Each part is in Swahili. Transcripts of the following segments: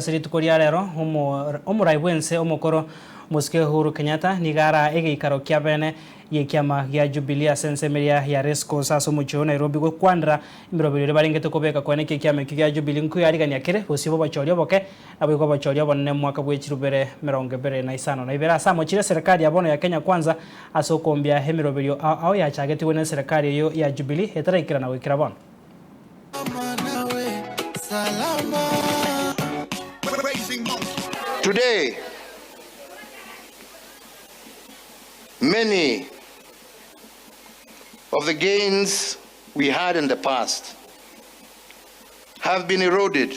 Siritu koria rero omorai bwense omokoro Musike Uhuru Kenyatta nigara EKIO kia bene EKIAMA ya Jubilee asensemeria ya Resco sasa mucho Nairobi go kwandra imirobiri baringete kobeka kwane EKIAMA ya Jubilee nku yarigania kere bosibo bachoria boke abiko bachoria bonne mwaka bwechirubere 2025 na ibera samo chire serikali yabono ya Kenya kwanza asokombia hemirobirio ao ya chageti wene serikali yo ya Jubilee etaraikira na wikira bono. Today, many of the gains we had in the past have been eroded.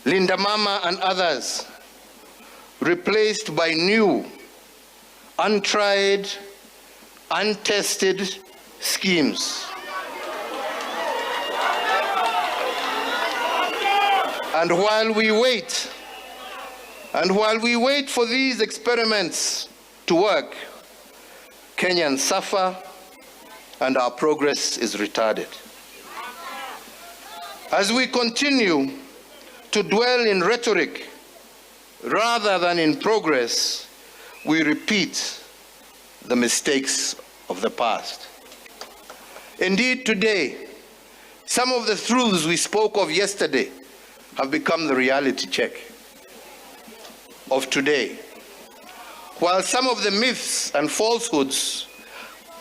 Linda Mama and others replaced by new, untried, untested schemes. And while we wait for these experiments to work, Kenyans suffer and our progress is retarded. As we continue to dwell in rhetoric rather than in progress, we repeat the mistakes of the past. Indeed, today, some of the truths we spoke of yesterday have become the reality check of today, while some of the myths and falsehoods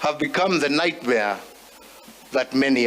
have become the nightmare that many